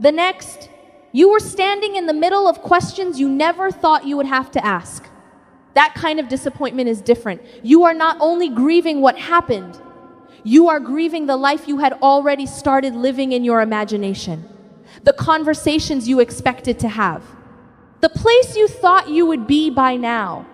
The next, you were standing in the middle of questions you never thought you would have to ask. That kind of disappointment is different. You are not only grieving what happened, you are grieving the life you had already started living in your imagination, the conversations you expected to have, the place you thought you would be by now.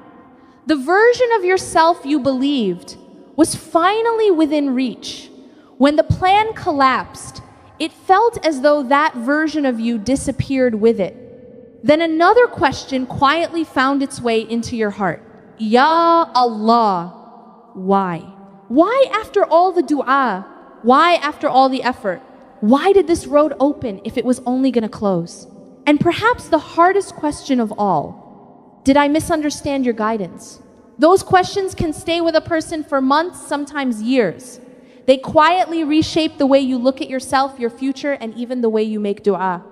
The version of yourself you believed was finally within reach. When the plan collapsed, it felt as though that version of you disappeared with it. Then another question quietly found its way into your heart. Ya Allah, why? Why after all the dua? Why after all the effort? Why did this road open if it was only going to close? And perhaps the hardest question of all, did I misunderstand your guidance? Those questions can stay with a person for months, sometimes years. They quietly reshape the way you look at yourself, your future, and even the way you make dua.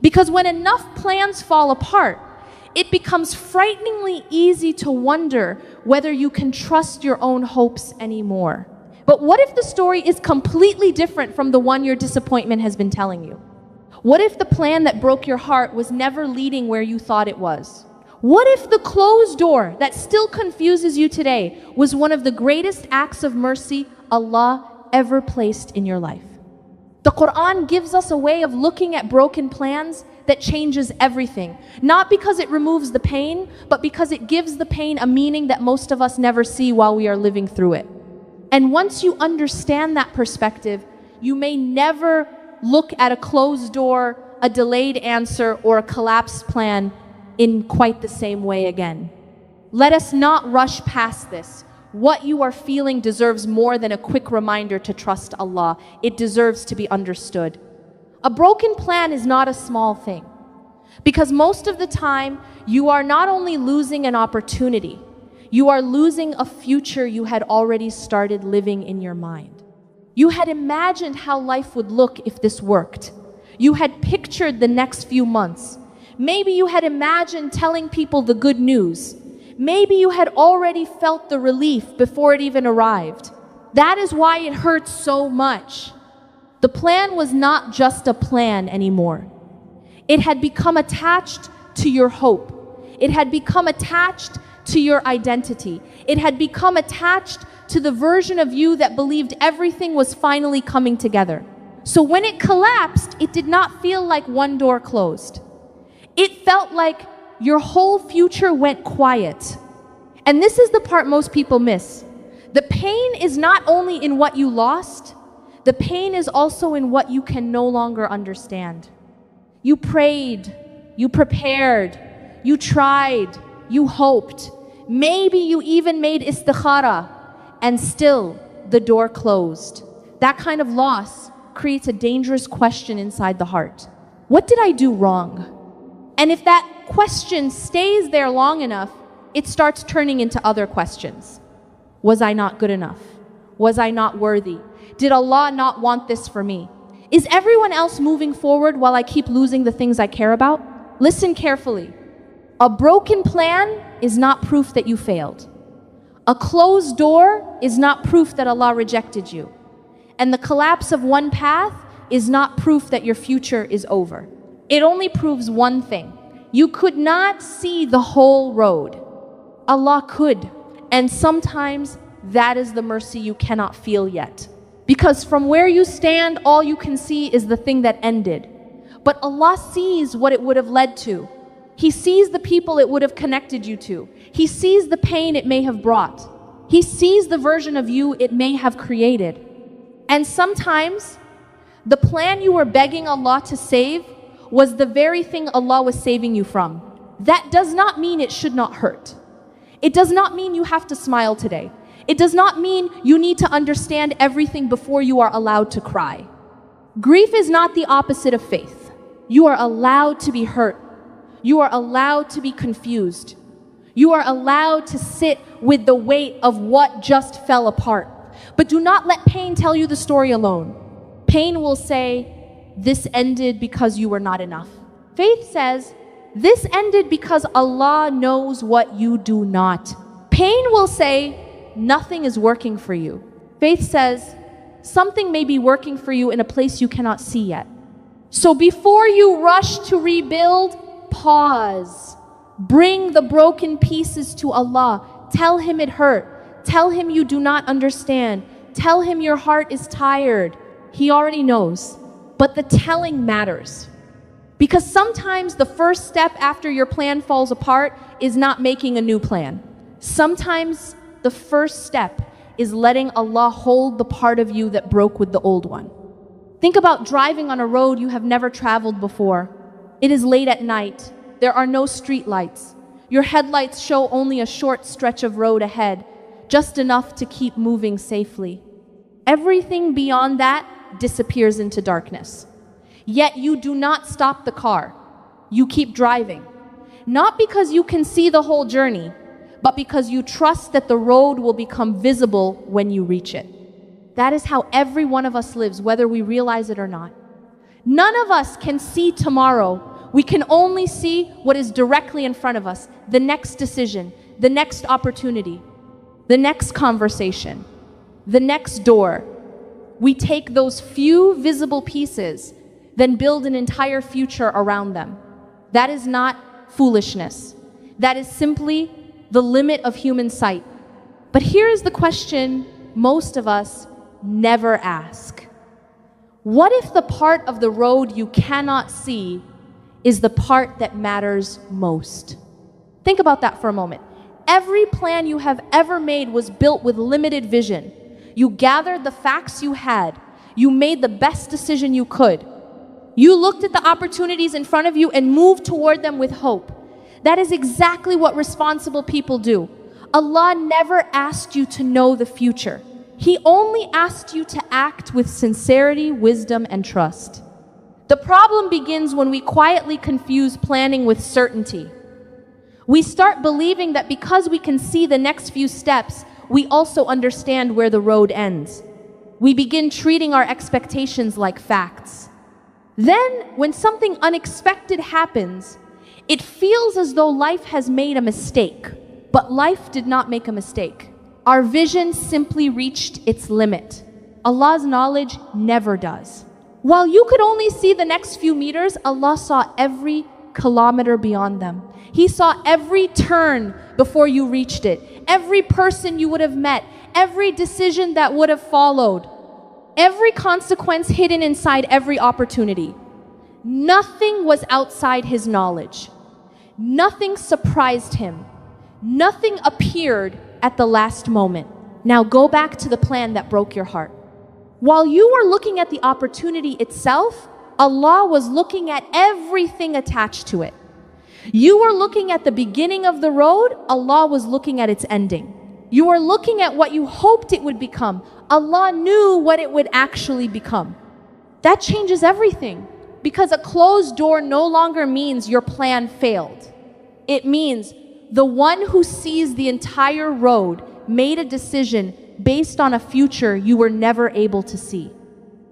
Because when enough plans fall apart, it becomes frighteningly easy to wonder whether you can trust your own hopes anymore. But what if the story is completely different from the one your disappointment has been telling you? What if the plan that broke your heart was never leading where you thought it was? What if the closed door that still confuses you today was one of the greatest acts of mercy Allah ever placed in your life? The Quran gives us a way of looking at broken plans that changes everything. Not because it removes the pain, but because it gives the pain a meaning that most of us never see while we are living through it. And once you understand that perspective, you may never look at a closed door, a delayed answer, or a collapsed plan in quite the same way again. Let us not rush past this. What you are feeling deserves more than a quick reminder to trust Allah. It deserves to be understood. A broken plan is not a small thing, because most of the time you are not only losing an opportunity, you are losing a future you had already started living in your mind. You had imagined how life would look if this worked. You had pictured the next few months. Maybe you had imagined telling people the good news. Maybe you had already felt the relief before it even arrived. That is why it hurts so much. The plan was not just a plan anymore. It had become attached to your hope. It had become attached to your identity. It had become attached to the version of you that believed everything was finally coming together. So when it collapsed, it did not feel like one door closed. It felt like your whole future went quiet. And this is the part most people miss. The pain is not only in what you lost, the pain is also in what you can no longer understand. You prayed, you prepared, you tried, you hoped. Maybe you even made istikhara, and still the door closed. That kind of loss creates a dangerous question inside the heart. What did I do wrong? And if that question stays there long enough, it starts turning into other questions. Was I not good enough? Was I not worthy? Did Allah not want this for me? Is everyone else moving forward while I keep losing the things I care about? Listen carefully. A broken plan is not proof that you failed. A closed door is not proof that Allah rejected you. And the collapse of one path is not proof that your future is over. It only proves one thing. You could not see the whole road. Allah could. And sometimes that is the mercy you cannot feel yet. Because from where you stand, all you can see is the thing that ended. But Allah sees what it would have led to. He sees the people it would have connected you to. He sees the pain it may have brought. He sees the version of you it may have created. And sometimes, the plan you were begging Allah to save was the very thing Allah was saving you from. That does not mean it should not hurt. It does not mean you have to smile today. It does not mean you need to understand everything before you are allowed to cry. Grief is not the opposite of faith. You are allowed to be hurt. You are allowed to be confused. You are allowed to sit with the weight of what just fell apart. But do not let pain tell you the story alone. Pain will say, this ended because you were not enough. Faith says, this ended because Allah knows what you do not. Pain will say, nothing is working for you. Faith says, something may be working for you in a place you cannot see yet. So before you rush to rebuild, pause. Bring the broken pieces to Allah. Tell Him it hurt. Tell Him you do not understand. Tell Him your heart is tired. He already knows. But the telling matters. Because sometimes the first step after your plan falls apart is not making a new plan. Sometimes the first step is letting Allah hold the part of you that broke with the old one. Think about driving on a road you have never traveled before. It is late at night. There are no street lights. Your headlights show only a short stretch of road ahead, just enough to keep moving safely. Everything beyond that disappears into darkness. Yet you do not stop the car. You keep driving. Not because you can see the whole journey, but because you trust that the road will become visible when you reach it. That is how every one of us lives, whether we realize it or not. None of us can see tomorrow. We can only see what is directly in front of us, the next decision, the next opportunity, the next conversation, the next door. We take those few visible pieces, then build an entire future around them. That is not foolishness. That is simply the limit of human sight. But here is the question most of us never ask. What if the part of the road you cannot see is the part that matters most? Think about that for a moment. Every plan you have ever made was built with limited vision. You gathered the facts you had. You made the best decision you could. You looked at the opportunities in front of you and moved toward them with hope. That is exactly what responsible people do. Allah never asked you to know the future. He only asked you to act with sincerity, wisdom, and trust. The problem begins when we quietly confuse planning with certainty. We start believing that because we can see the next few steps, we also understand where the road ends. We begin treating our expectations like facts. Then, when something unexpected happens, it feels as though life has made a mistake. But life did not make a mistake. Our vision simply reached its limit. Allah's knowledge never does. While you could only see the next few meters, Allah saw every kilometer beyond them. He saw every turn before you reached it, every person you would have met, every decision that would have followed, every consequence hidden inside every opportunity. Nothing was outside His knowledge. Nothing surprised Him. Nothing appeared at the last moment. Now go back to the plan that broke your heart. While you were looking at the opportunity itself, Allah was looking at everything attached to it. You were looking at the beginning of the road, Allah was looking at its ending. You were looking at what you hoped it would become. Allah knew what it would actually become. That changes everything, because a closed door no longer means your plan failed. It means the one who sees the entire road made a decision based on a future you were never able to see.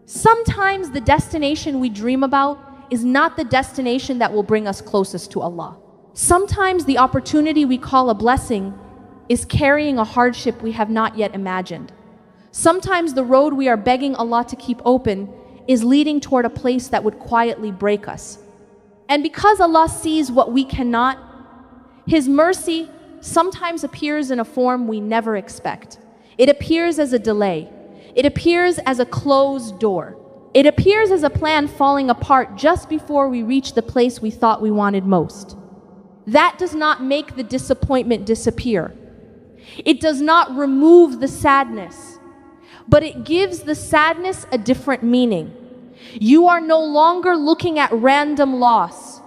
Sometimes the destination we dream about is not the destination that will bring us closest to Allah. Sometimes the opportunity we call a blessing is carrying a hardship we have not yet imagined. Sometimes the road we are begging Allah to keep open is leading toward a place that would quietly break us. And because Allah sees what we cannot, His mercy sometimes appears in a form we never expect. It appears as a delay. It appears as a closed door. It appears as a plan falling apart just before we reach the place we thought we wanted most. That does not make the disappointment disappear. It does not remove the sadness, but it gives the sadness a different meaning. You are no longer looking at random loss.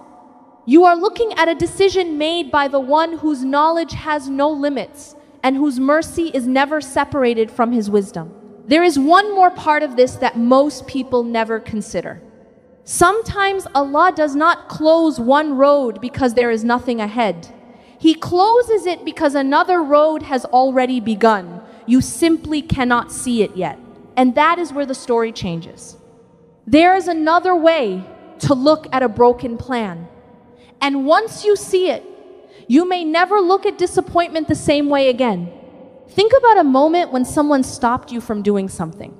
You are looking at a decision made by the one whose knowledge has no limits and whose mercy is never separated from His wisdom. There is one more part of this that most people never consider. Sometimes Allah does not close one road because there is nothing ahead. He closes it because another road has already begun. You simply cannot see it yet. And that is where the story changes. There is another way to look at a broken plan. And once you see it, you may never look at disappointment the same way again. Think about a moment when someone stopped you from doing something.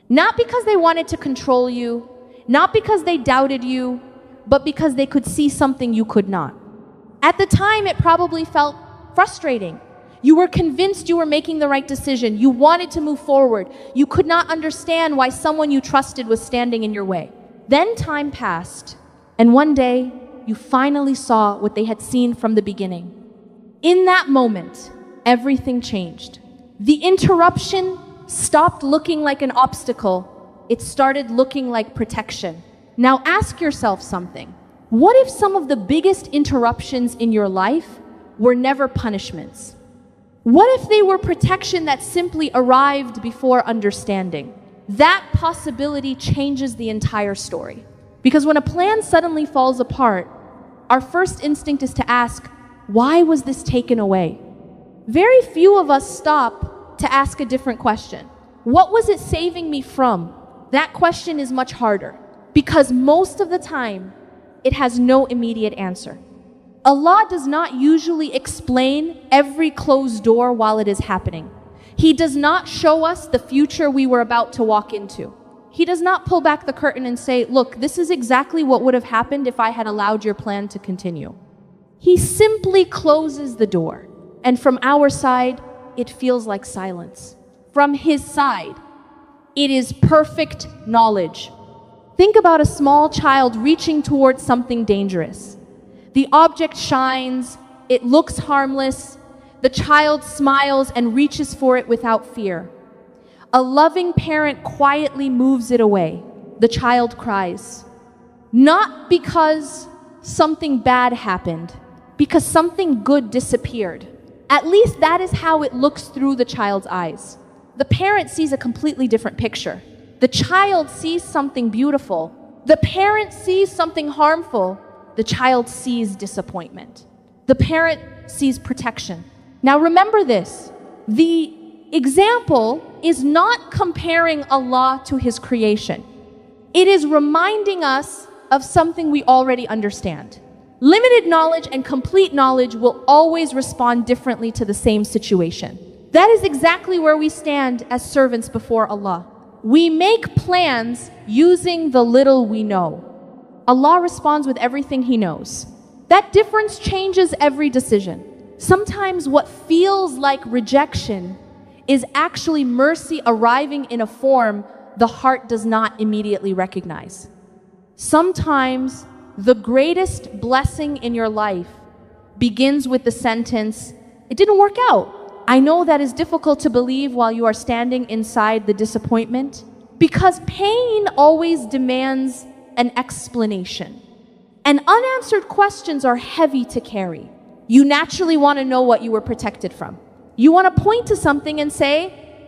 Not because they wanted to control you, Not because they doubted you, but because they could see something you could not. At the time, it probably felt frustrating. You were convinced you were making the right decision. You wanted to move forward. You could not understand why someone you trusted was standing in your way. Then time passed, and one day, you finally saw what they had seen from the beginning. In that moment, everything changed. The interruption stopped looking like an obstacle. It started looking like protection. Now ask yourself something. What if some of the biggest interruptions in your life were never punishments? What if they were protection that simply arrived before understanding? That possibility changes the entire story. Because when a plan suddenly falls apart, our first instinct is to ask, why was this taken away? Very few of us stop to ask a different question. What was it saving me from? That question is much harder, because most of the time, it has no immediate answer. Allah does not usually explain every closed door while it is happening. He does not show us the future we were about to walk into. He does not pull back the curtain and say, look, this is exactly what would have happened if I had allowed your plan to continue. He simply closes the door. And from our side, it feels like silence. From His side, it is perfect knowledge. Think about a small child reaching towards something dangerous. The object shines, it looks harmless. The child smiles and reaches for it without fear. A loving parent quietly moves it away. The child cries. Not because something bad happened, because something good disappeared. At least that is how it looks through the child's eyes. The parent sees a completely different picture. The child sees something beautiful. The parent sees something harmful. The child sees disappointment. The parent sees protection. Now remember this. The example is not comparing Allah to His creation. It is reminding us of something we already understand. Limited knowledge and complete knowledge will always respond differently to the same situation. That is exactly where we stand as servants before Allah. We make plans using the little we know. Allah responds with everything He knows. That difference changes every decision. Sometimes what feels like rejection is actually mercy arriving in a form the heart does not immediately recognize. Sometimes the greatest blessing in your life begins with the sentence, "It didn't work out." I know that is difficult to believe while you are standing inside the disappointment, because pain always demands an explanation. And unanswered questions are heavy to carry. You naturally want to know what you were protected from. You want to point to something and say,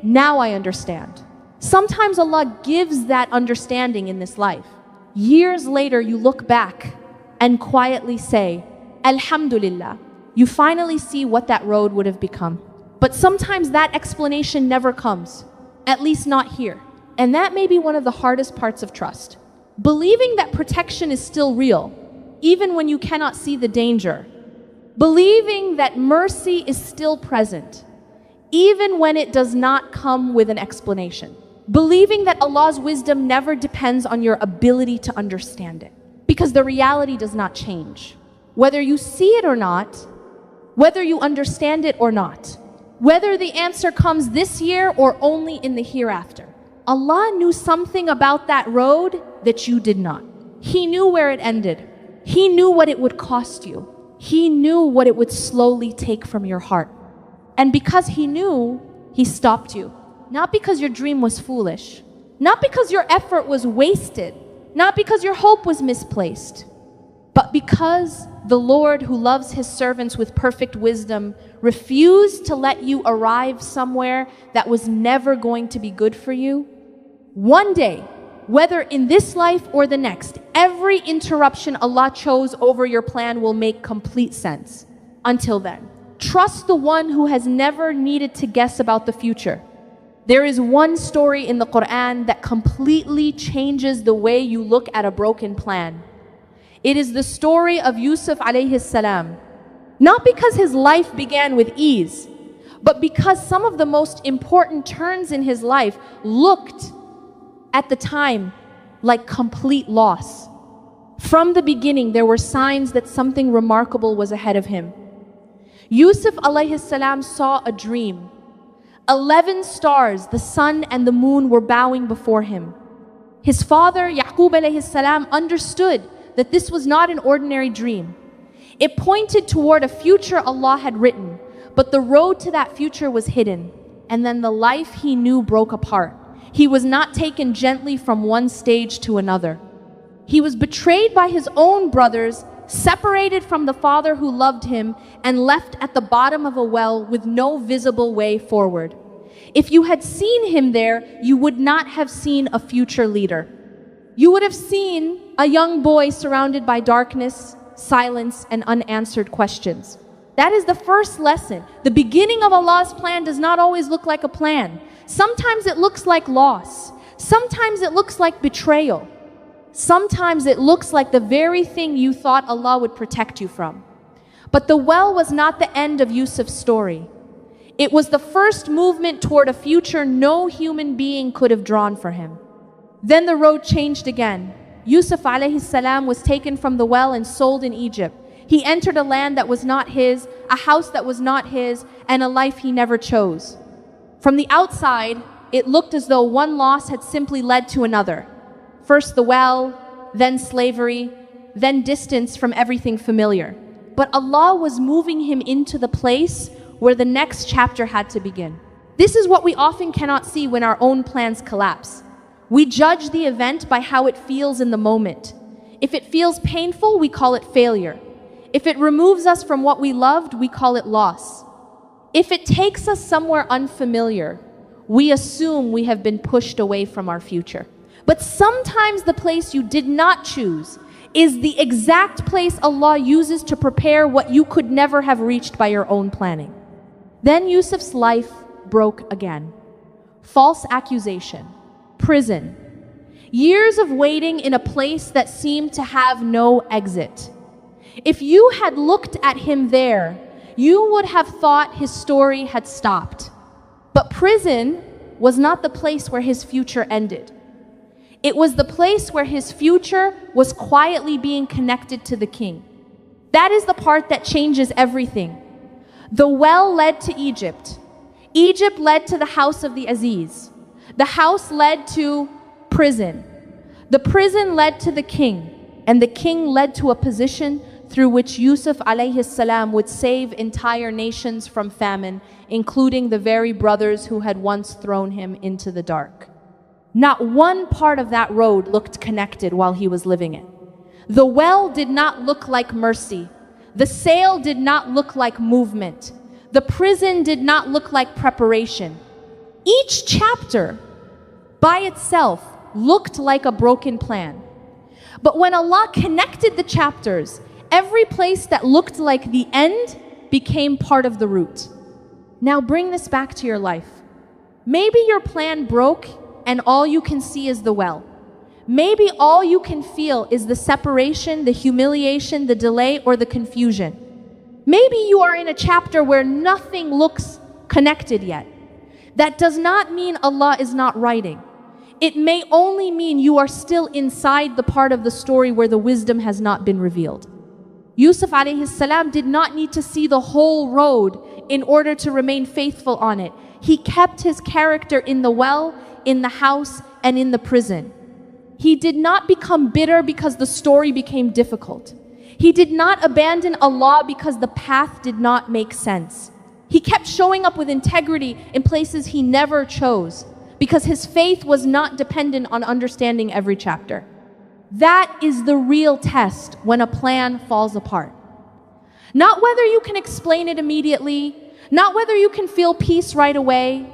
now I understand. Sometimes Allah gives that understanding in this life. Years later, you look back and quietly say, Alhamdulillah. You finally see what that road would have become. But sometimes that explanation never comes, at least not here. And that may be one of the hardest parts of trust. Believing that protection is still real, even when you cannot see the danger. Believing that mercy is still present, even when it does not come with an explanation. Believing that Allah's wisdom never depends on your ability to understand it, because the reality does not change. Whether you see it or not, whether you understand it or not, whether the answer comes this year or only in the hereafter. Allah knew something about that road that you did not. He knew where it ended. He knew what it would cost you. He knew what it would slowly take from your heart. And because He knew, He stopped you. Not because your dream was foolish. Not because your effort was wasted. Not because your hope was misplaced. But because the Lord, who loves His servants with perfect wisdom, refused to let you arrive somewhere that was never going to be good for you. One day, whether in this life or the next, every interruption Allah chose over your plan will make complete sense. Until then, trust the one who has never needed to guess about the future. There is one story in the Quran that completely changes the way you look at a broken plan. It is the story of Yusuf alayhi salam. Not because his life began with ease, but because some of the most important turns in his life looked at the time like complete loss. From the beginning, there were signs that something remarkable was ahead of him. Yusuf alayhi salam saw a dream. 11 stars, the sun and the moon, were bowing before him. His father, Yaqub alayhi salam, understood that this was not an ordinary dream. It pointed toward a future Allah had written, but the road to that future was hidden. And then the life he knew broke apart. He was not taken gently from one stage to another. He was betrayed by his own brothers, separated from the father who loved him, and left at the bottom of a well with no visible way forward. If you had seen him there, you would not have seen a future leader. You would have seen a young boy surrounded by darkness, silence, and unanswered questions. That is the first lesson. The beginning of Allah's plan does not always look like a plan. Sometimes it looks like loss. Sometimes it looks like betrayal. Sometimes it looks like the very thing you thought Allah would protect you from. But the well was not the end of Yusuf's story. It was the first movement toward a future no human being could have drawn for him. Then the road changed again. Yusuf alayhi salam was taken from the well and sold in Egypt. He entered a land that was not his, a house that was not his, and a life he never chose. From the outside, it looked as though one loss had simply led to another. First the well, then slavery, then distance from everything familiar. But Allah was moving him into the place where the next chapter had to begin. This is what we often cannot see when our own plans collapse. We judge the event by how it feels in the moment. If it feels painful, we call it failure. If it removes us from what we loved, we call it loss. If it takes us somewhere unfamiliar, we assume we have been pushed away from our future. But sometimes the place you did not choose is the exact place Allah uses to prepare what you could never have reached by your own planning. Then Yusuf's life broke again. False accusation, prison, years of waiting in a place that seemed to have no exit. If you had looked at him there, you would have thought his story had stopped. But prison was not the place where his future ended. It was the place where his future was quietly being connected to the king. That is the part that changes everything. The well led to Egypt. Egypt led to the house of the Aziz. The house led to prison. The prison led to the king. And the king led to a position through which Yusuf alayhi salam would save entire nations from famine, including the very brothers who had once thrown him into the dark. Not one part of that road looked connected while he was living it. The well did not look like mercy. The sail did not look like movement. The prison did not look like preparation. Each chapter by itself looked like a broken plan. But when Allah connected the chapters, every place that looked like the end became part of the route. Now bring this back to your life. Maybe your plan broke and all you can see is the well. Maybe all you can feel is the separation, the humiliation, the delay, or the confusion. Maybe you are in a chapter where nothing looks connected yet. That does not mean Allah is not writing. It may only mean you are still inside the part of the story where the wisdom has not been revealed. Yusuf alayhi salam did not need to see the whole road in order to remain faithful on it. He kept his character in the well, in the house, and in the prison. He did not become bitter because the story became difficult. He did not abandon Allah because the path did not make sense. He kept showing up with integrity in places he never chose because his faith was not dependent on understanding every chapter. That is the real test when a plan falls apart. Not whether you can explain it immediately, not whether you can feel peace right away.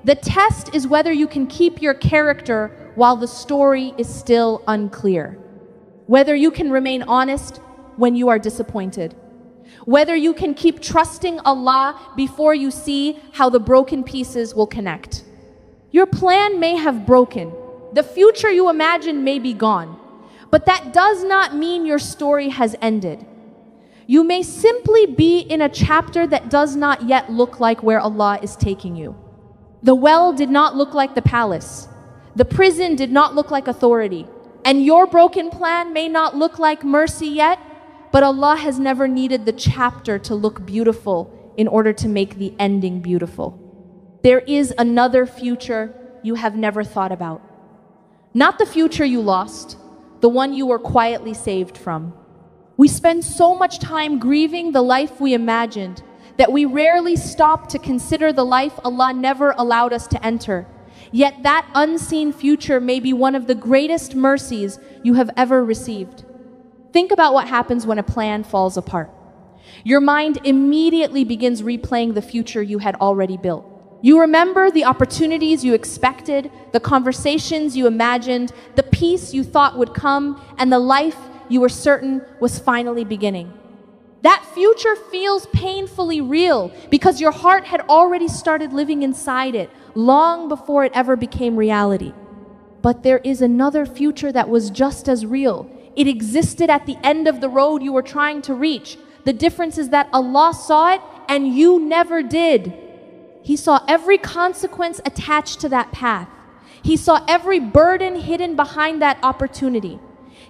The test is whether you can keep your character while the story is still unclear. Whether you can remain honest when you are disappointed. Whether you can keep trusting Allah before you see how the broken pieces will connect. Your plan may have broken. The future you imagine may be gone. But that does not mean your story has ended. You may simply be in a chapter that does not yet look like where Allah is taking you. The well did not look like the palace. The prison did not look like authority. And your broken plan may not look like mercy yet, but Allah has never needed the chapter to look beautiful in order to make the ending beautiful. There is another future you have never thought about. Not the future you lost, the one you were quietly saved from. We spend so much time grieving the life we imagined that we rarely stop to consider the life Allah never allowed us to enter. Yet that unseen future may be one of the greatest mercies you have ever received. Think about what happens when a plan falls apart. Your mind immediately begins replaying the future you had already built. You remember the opportunities you expected, the conversations you imagined, the peace you thought would come, and the life you were certain was finally beginning. That future feels painfully real because your heart had already started living inside it long before it ever became reality. But there is another future that was just as real. It existed at the end of the road you were trying to reach. The difference is that Allah saw it and you never did. He saw every consequence attached to that path. He saw every burden hidden behind that opportunity.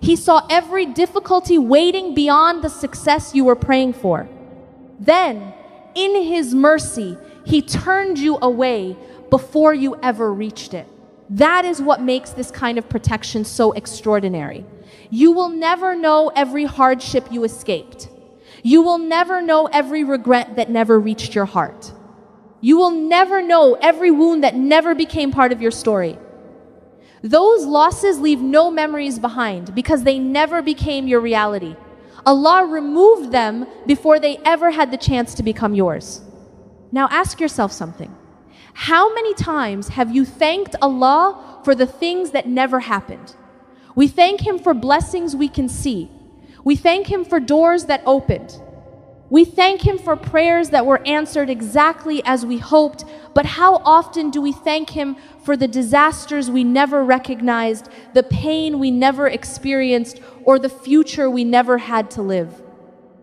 He saw every difficulty waiting beyond the success you were praying for. Then, in His mercy, He turned you away before you ever reached it. That is what makes this kind of protection so extraordinary. You will never know every hardship you escaped. You will never know every regret that never reached your heart. You will never know every wound that never became part of your story. Those losses leave no memories behind because they never became your reality. Allah removed them before they ever had the chance to become yours. Now ask yourself something. How many times have you thanked Allah for the things that never happened? We thank Him for blessings we can see. We thank Him for doors that opened. We thank Him for prayers that were answered exactly as we hoped, but how often do we thank Him for the disasters we never recognized, the pain we never experienced, or the future we never had to live?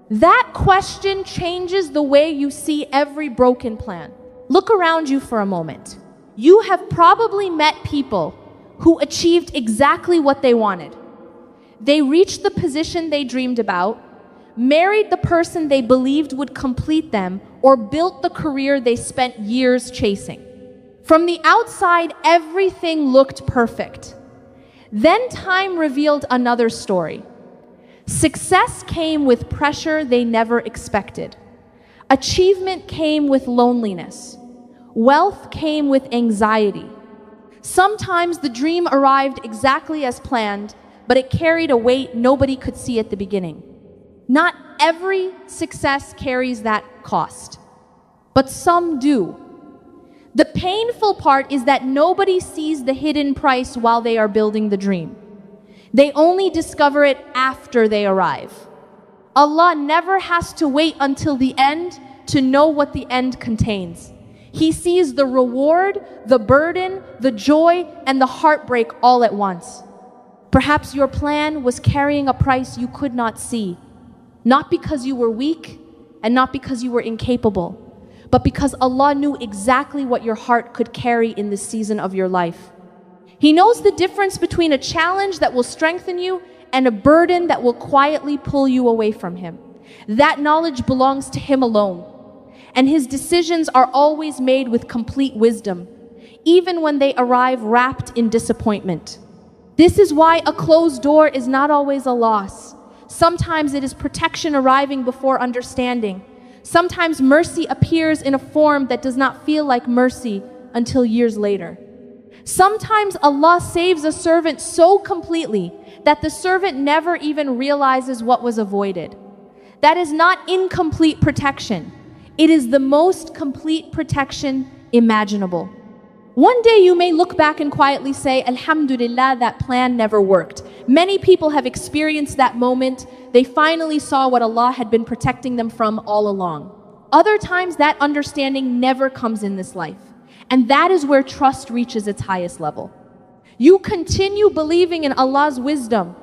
That question changes the way you see every broken plan. Look around you for a moment. You have probably met people who achieved exactly what they wanted. They reached the position they dreamed about, married the person they believed would complete them, or built the career they spent years chasing. From the outside, everything looked perfect. Then time revealed another story. Success came with pressure they never expected. Achievement came with loneliness. Wealth came with anxiety. Sometimes the dream arrived exactly as planned, but it carried a weight nobody could see at the beginning. Not every success carries that cost, but some do. The painful part is that nobody sees the hidden price while they are building the dream. They only discover it after they arrive. Allah never has to wait until the end to know what the end contains. He sees the reward, the burden, the joy, and the heartbreak all at once. Perhaps your plan was carrying a price you could not see, not because you were weak and not because you were incapable, but because Allah knew exactly what your heart could carry in this season of your life. He knows the difference between a challenge that will strengthen you and a burden that will quietly pull you away from Him. That knowledge belongs to Him alone. And His decisions are always made with complete wisdom, even when they arrive wrapped in disappointment. This is why a closed door is not always a loss. Sometimes it is protection arriving before understanding. Sometimes mercy appears in a form that does not feel like mercy until years later. Sometimes Allah saves a servant so completely that the servant never even realizes what was avoided. That is not incomplete protection. It is the most complete protection imaginable. One day you may look back and quietly say, Alhamdulillah, that plan never worked. Many people have experienced that moment. They finally saw what Allah had been protecting them from all along. Other times that understanding never comes in this life. And that is where trust reaches its highest level. You continue believing in Allah's wisdom,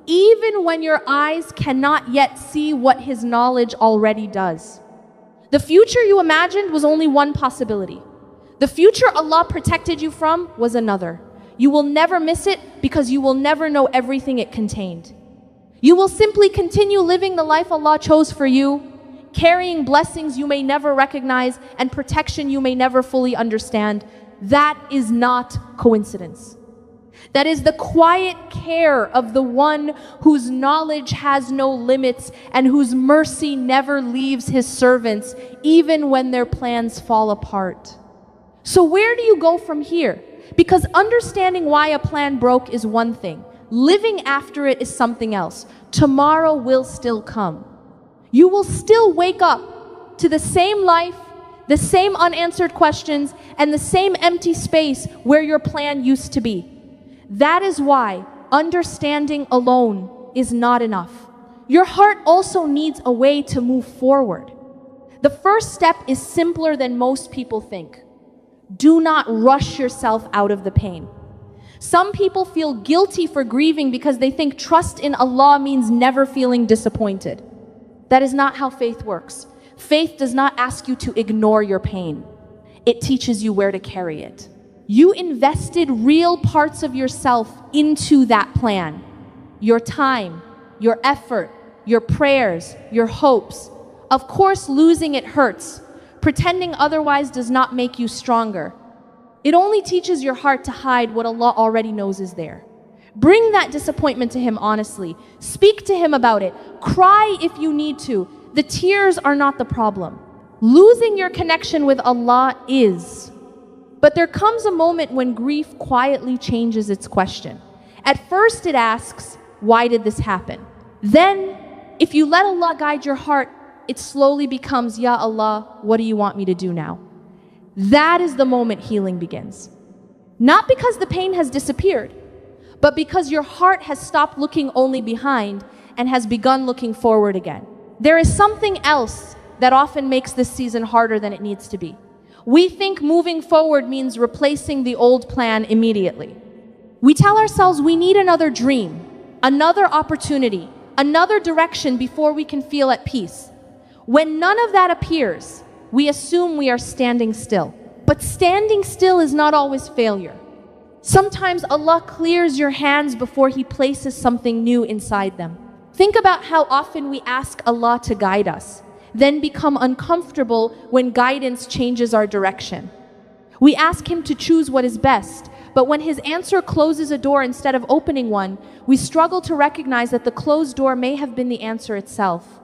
even when your eyes cannot yet see what His knowledge already does. The future you imagined was only one possibility. The future Allah protected you from was another. You will never miss it because you will never know everything it contained. You will simply continue living the life Allah chose for you, carrying blessings you may never recognize and protection you may never fully understand. That is not coincidence. That is the quiet care of the one whose knowledge has no limits and whose mercy never leaves his servants, even when their plans fall apart. So where do you go from here? Because understanding why a plan broke is one thing. Living after it is something else. Tomorrow will still come. You will still wake up to the same life, the same unanswered questions, and the same empty space where your plan used to be. That is why understanding alone is not enough. Your heart also needs a way to move forward. The first step is simpler than most people think. Do not rush yourself out of the pain. Some people feel guilty for grieving because they think trust in Allah means never feeling disappointed. That is not how faith works. Faith does not ask you to ignore your pain. It teaches you where to carry it. You invested real parts of yourself into that plan. Your time, your effort, your prayers, your hopes. Of course, losing it hurts. Pretending otherwise does not make you stronger. It only teaches your heart to hide what Allah already knows is there. Bring that disappointment to Him honestly. Speak to Him about it. Cry if you need to. The tears are not the problem. Losing your connection with Allah is. But there comes a moment when grief quietly changes its question. At first it asks, why did this happen? Then, if you let Allah guide your heart, it slowly becomes, Ya Allah, what do you want me to do now? That is the moment healing begins. Not because the pain has disappeared, but because your heart has stopped looking only behind and has begun looking forward again. There is something else that often makes this season harder than it needs to be. We think moving forward means replacing the old plan immediately. We tell ourselves we need another dream, another opportunity, another direction before we can feel at peace. When none of that appears, we assume we are standing still. But standing still is not always failure. Sometimes Allah clears your hands before He places something new inside them. Think about how often we ask Allah to guide us, then become uncomfortable when guidance changes our direction. We ask Him to choose what is best, but when His answer closes a door instead of opening one, we struggle to recognize that the closed door may have been the answer itself.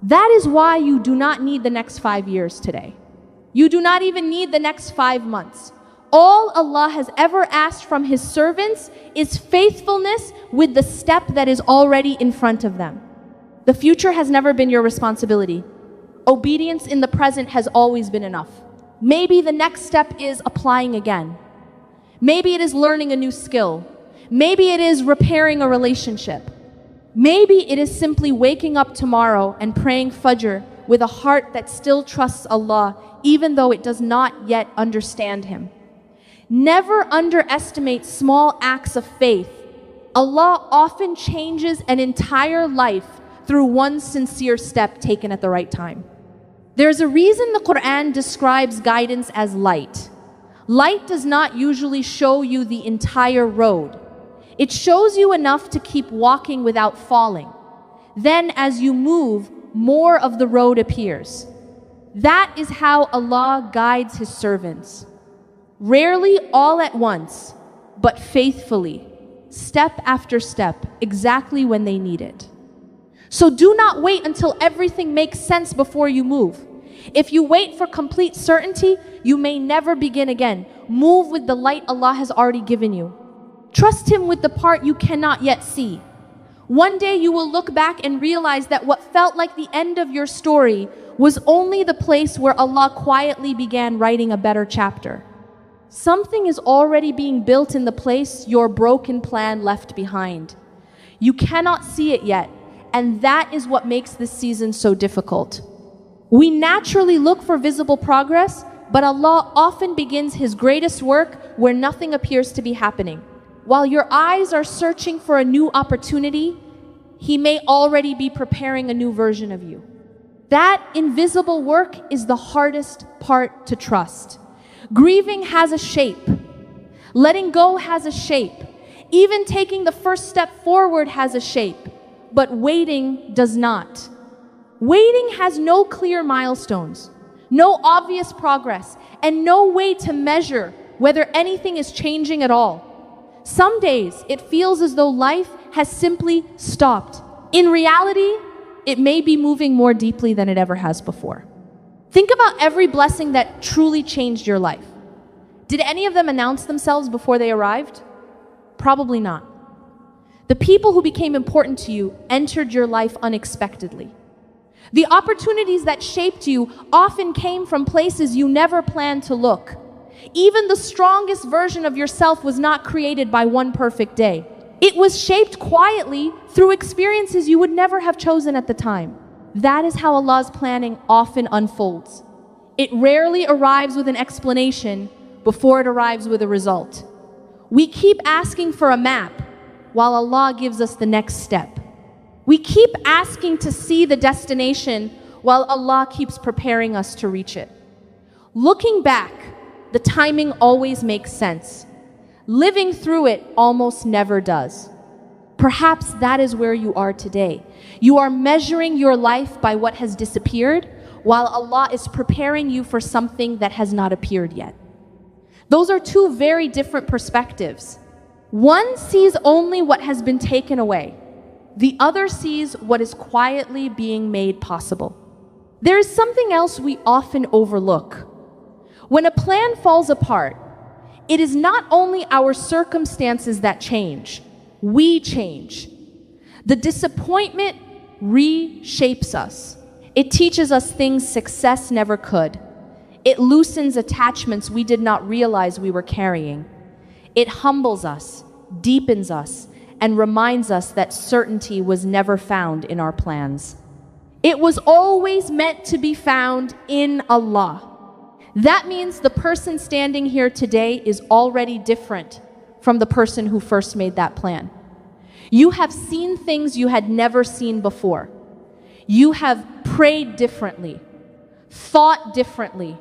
That is why you do not need the next 5 years today. You do not even need the next 5 months. All Allah has ever asked from His servants is faithfulness with the step that is already in front of them. The future has never been your responsibility. Obedience in the present has always been enough. Maybe the next step is applying again. Maybe it is learning a new skill. Maybe it is repairing a relationship. Maybe it is simply waking up tomorrow and praying Fajr with a heart that still trusts Allah, even though it does not yet understand Him. Never underestimate small acts of faith. Allah often changes an entire life through one sincere step taken at the right time. There's a reason the Quran describes guidance as light. Light does not usually show you the entire road. It shows you enough to keep walking without falling. Then as you move, more of the road appears. That is how Allah guides His servants. Rarely all at once, but faithfully, step after step, exactly when they need it. So do not wait until everything makes sense before you move. If you wait for complete certainty, you may never begin again. Move with the light Allah has already given you. Trust Him with the part you cannot yet see. One day you will look back and realize that what felt like the end of your story was only the place where Allah quietly began writing a better chapter. Something is already being built in the place your broken plan left behind. You cannot see it yet, and that is what makes this season so difficult. We naturally look for visible progress, but Allah often begins His greatest work where nothing appears to be happening. While your eyes are searching for a new opportunity, He may already be preparing a new version of you. That invisible work is the hardest part to trust. Grieving has a shape. Letting go has a shape. Even taking the first step forward has a shape, but waiting does not. Waiting has no clear milestones, no obvious progress, and no way to measure whether anything is changing at all. Some days it feels as though life has simply stopped. In reality, it may be moving more deeply than it ever has before. Think about every blessing that truly changed your life. Did any of them announce themselves before they arrived? Probably not. The people who became important to you entered your life unexpectedly. The opportunities that shaped you often came from places you never planned to look. Even the strongest version of yourself was not created by one perfect day. It was shaped quietly through experiences you would never have chosen at the time. That is how Allah's planning often unfolds. It rarely arrives with an explanation before it arrives with a result. We keep asking for a map while Allah gives us the next step. We keep asking to see the destination while Allah keeps preparing us to reach it. Looking back, the timing always makes sense. Living through it almost never does. Perhaps that is where you are today. You are measuring your life by what has disappeared, while Allah is preparing you for something that has not appeared yet. Those are two very different perspectives. One sees only what has been taken away. The other sees what is quietly being made possible. There is something else we often overlook. When a plan falls apart, it is not only our circumstances that change, we change. The disappointment reshapes us. It teaches us things success never could. It loosens attachments we did not realize we were carrying. It humbles us, deepens us, and reminds us that certainty was never found in our plans. It was always meant to be found in Allah. That means the person standing here today is already different from the person who first made that plan. You have seen things you had never seen before. You have prayed differently, thought differently,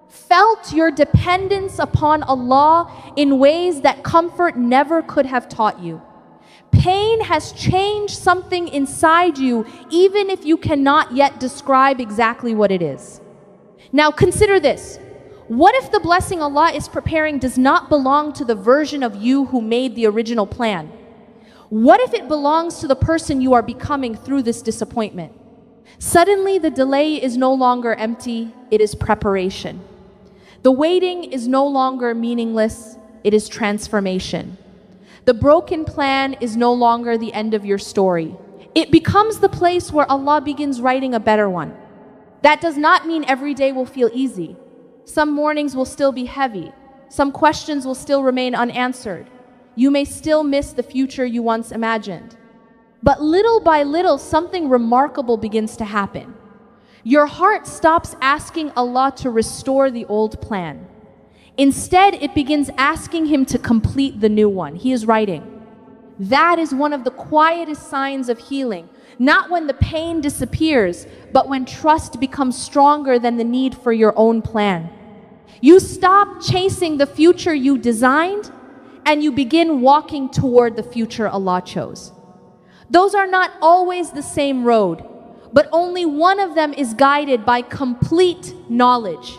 felt your dependence upon Allah in ways that comfort never could have taught you. Pain has changed something inside you, even if you cannot yet describe exactly what it is. Now consider this. What if the blessing Allah is preparing does not belong to the version of you who made the original plan? What if it belongs to the person you are becoming through this disappointment? Suddenly the delay is no longer empty, it is preparation. The waiting is no longer meaningless, it is transformation. The broken plan is no longer the end of your story. It becomes the place where Allah begins writing a better one. That does not mean every day will feel easy. Some mornings will still be heavy. Some questions will still remain unanswered. You may still miss the future you once imagined. But little by little, something remarkable begins to happen. Your heart stops asking Allah to restore the old plan. Instead, it begins asking Him to complete the new one. He is writing. That is one of the quietest signs of healing. Not when the pain disappears, but when trust becomes stronger than the need for your own plan. You stop chasing the future you designed, and you begin walking toward the future Allah chose. Those are not always the same road, but only one of them is guided by complete knowledge.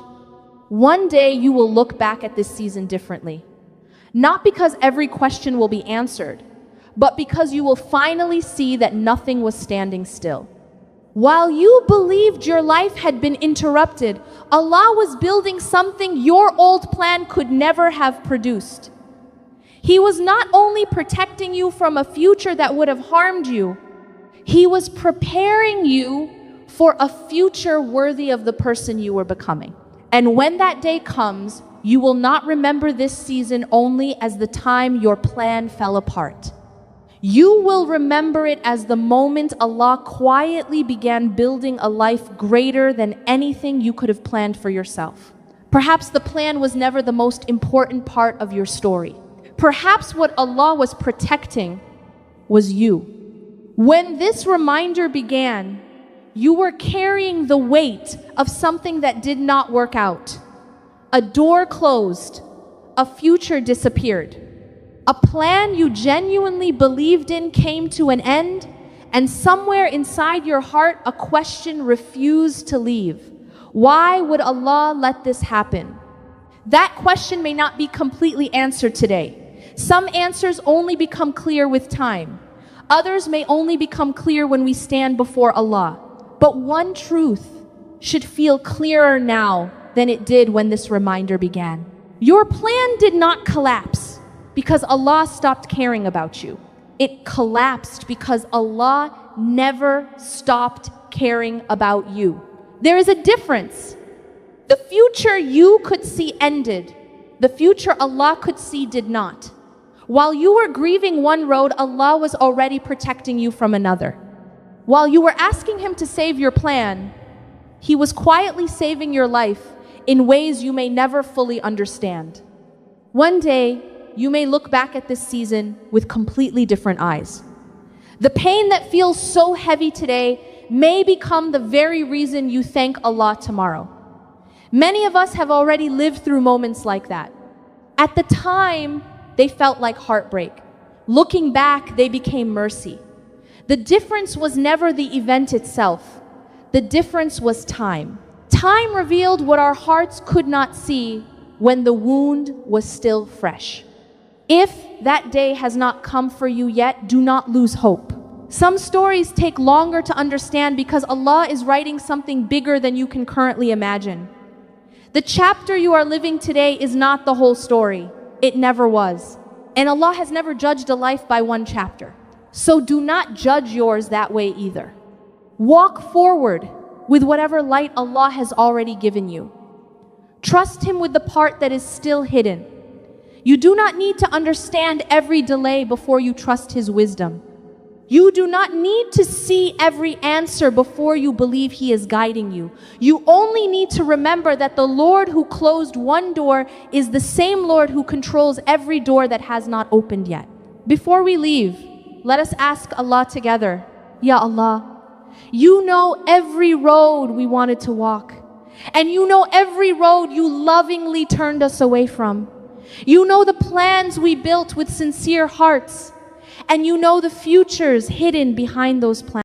One day you will look back at this season differently. Not because every question will be answered, but because you will finally see that nothing was standing still. While you believed your life had been interrupted, Allah was building something your old plan could never have produced. He was not only protecting you from a future that would have harmed you, He was preparing you for a future worthy of the person you were becoming. And when that day comes, you will not remember this season only as the time your plan fell apart. You will remember it as the moment Allah quietly began building a life greater than anything you could have planned for yourself. Perhaps the plan was never the most important part of your story. Perhaps what Allah was protecting was you. When this reminder began, you were carrying the weight of something that did not work out. A door closed, a future disappeared. A plan you genuinely believed in came to an end, and somewhere inside your heart, a question refused to leave. Why would Allah let this happen? That question may not be completely answered today. Some answers only become clear with time. Others may only become clear when we stand before Allah. But one truth should feel clearer now than it did when this reminder began. Your plan did not collapse because Allah stopped caring about you. It collapsed because Allah never stopped caring about you. There is a difference. The future you could see ended. The future Allah could see did not. While you were grieving one road, Allah was already protecting you from another. While you were asking Him to save your plan, He was quietly saving your life in ways you may never fully understand. One day, you may look back at this season with completely different eyes. The pain that feels so heavy today may become the very reason you thank Allah tomorrow. Many of us have already lived through moments like that. At the time, they felt like heartbreak. Looking back, they became mercy. The difference was never the event itself. The difference was time. Time revealed what our hearts could not see when the wound was still fresh. If that day has not come for you yet, do not lose hope. Some stories take longer to understand because Allah is writing something bigger than you can currently imagine. The chapter you are living today is not the whole story. It never was. And Allah has never judged a life by one chapter. So do not judge yours that way either. Walk forward with whatever light Allah has already given you. Trust Him with the part that is still hidden. You do not need to understand every delay before you trust His wisdom. You do not need to see every answer before you believe He is guiding you. You only need to remember that the Lord who closed one door is the same Lord who controls every door that has not opened yet. Before we leave, let us ask Allah together, Ya Allah, You know every road we wanted to walk, and You know every road You lovingly turned us away from. You know the plans we built with sincere hearts, and You know the futures hidden behind those plans.